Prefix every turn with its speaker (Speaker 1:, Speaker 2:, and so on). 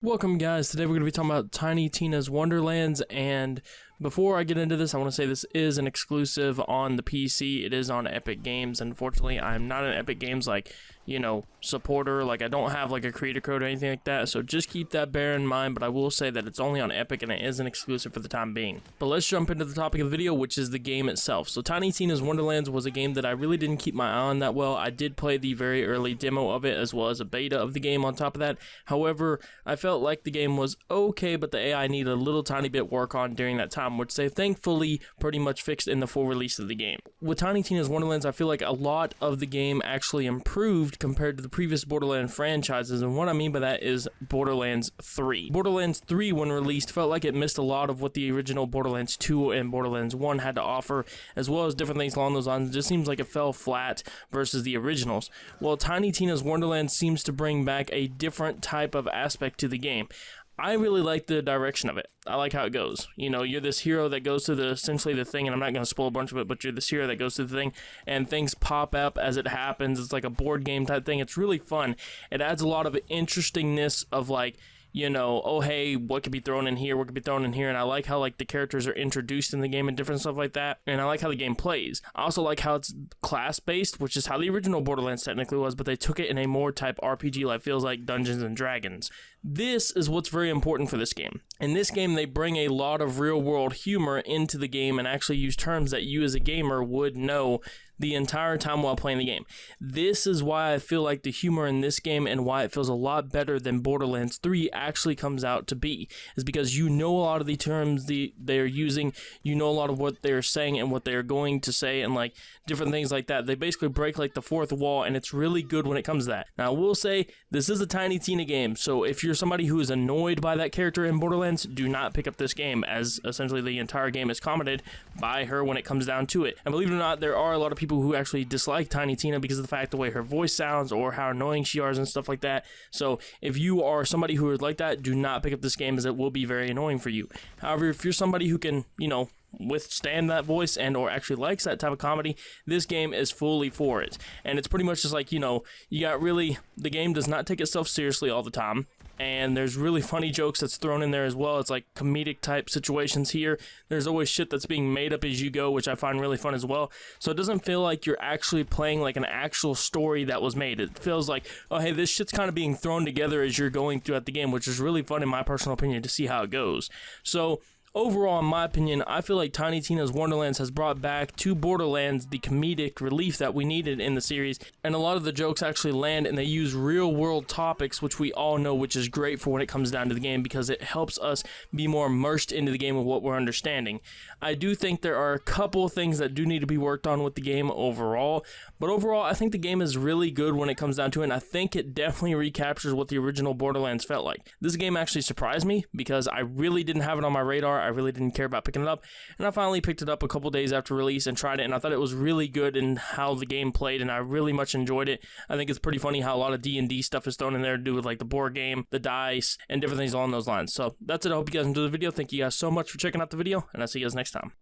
Speaker 1: Welcome guys, today we're going to be talking about Tiny Tina's Wonderlands, and before I get into this, I want to say this is an exclusive on the PC. It is on Epic Games. Unfortunately, I'm not an Epic Games, supporter. I don't have, a creator code or anything like that, so just keep that bear in mind, but I will say that it's only on Epic, and it is an exclusive for the time being. But let's jump into the topic of the video, which is the game itself. So Tiny Tina's Wonderlands was a game that I really didn't keep my eye on that well. I did play the very early demo of it, as well as a beta of the game on top of that. However, I felt like the game was okay, but the AI needed a little tiny bit work on during that time, which they thankfully pretty much fixed in the full release of the game. With Tiny Tina's Wonderlands, I feel like a lot of the game actually improved compared to the previous Borderlands franchises, and what I mean by that is Borderlands 3. Borderlands 3, when released, felt like it missed a lot of what the original Borderlands 2 and Borderlands 1 had to offer, as well as different things along those lines. It just seems like it fell flat versus the originals. Well, Tiny Tina's Wonderlands seems to bring back a different type of aspect to the game. I really like the direction of it. I like how it goes. You know, you're this hero that goes to essentially the thing, and I'm not going to spoil a bunch of it, but you're this hero that goes to the thing, and things pop up as it happens. It's like a board game type thing. It's really fun. It adds a lot of interestingness of oh hey, what could be thrown in here, what could be thrown in here, and I like how the characters are introduced in the game and different stuff like that, and I like how the game plays. I also like how it's class-based, which is how the original Borderlands technically was, but they took it in a more type RPG, feels like Dungeons and Dragons. This is what's very important for this game. In this game, they bring a lot of real-world humor into the game and actually use terms that you as a gamer would know the entire time while playing the game. This is why I feel like the humor in this game and why it feels a lot better than Borderlands 3 actually comes out to be, is because you know a lot of the terms they're using, you know a lot of what they're saying and what they're going to say, and different things like that. They basically break the fourth wall, and it's really good when it comes to that. Now, I will say, this is a Tiny Tina game, so if you're somebody who is annoyed by that character in Borderlands, do not pick up this game, as essentially the entire game is commented by her when it comes down to it. And believe it or not, there are a lot of people who actually dislike Tiny Tina because of the fact the way her voice sounds or how annoying she is and stuff like that. So if you are somebody who is like that, do not pick up this game, as it will be very annoying for you. However, if you're somebody who can, withstand that voice and or actually likes that type of comedy, this game is fully for it. And it's pretty much just you got the game does not take itself seriously all the time, and there's really funny jokes that's thrown in there as well. It's comedic type situations here. There's always shit that's being made up as you go, which I find really fun as well. So it doesn't feel like you're actually playing an actual story that was made. It feels like, oh hey, this shit's kind of being thrown together as you're going throughout the game, which is really fun in my personal opinion to see how it goes. So overall, in my opinion, I feel like Tiny Tina's Wonderlands has brought back to Borderlands the comedic relief that we needed in the series, and a lot of the jokes actually land, and they use real-world topics, which we all know, which is great for when it comes down to the game, because it helps us be more immersed into the game of what we're understanding. I do think there are a couple things that do need to be worked on with the game overall, but overall, I think the game is really good when it comes down to it, and I think it definitely recaptures what the original Borderlands felt like. This game actually surprised me, because I really didn't have it on my radar. I really didn't care about picking it up, and I finally picked it up a couple days after release and tried it, and I thought it was really good in how the game played, and I really much enjoyed it. I think it's pretty funny how a lot of D&D stuff is thrown in there to do with the board game, the dice, and different things along those lines. So that's it. I hope you guys enjoyed the video. Thank you guys so much for checking out the video, and I'll see you guys next time.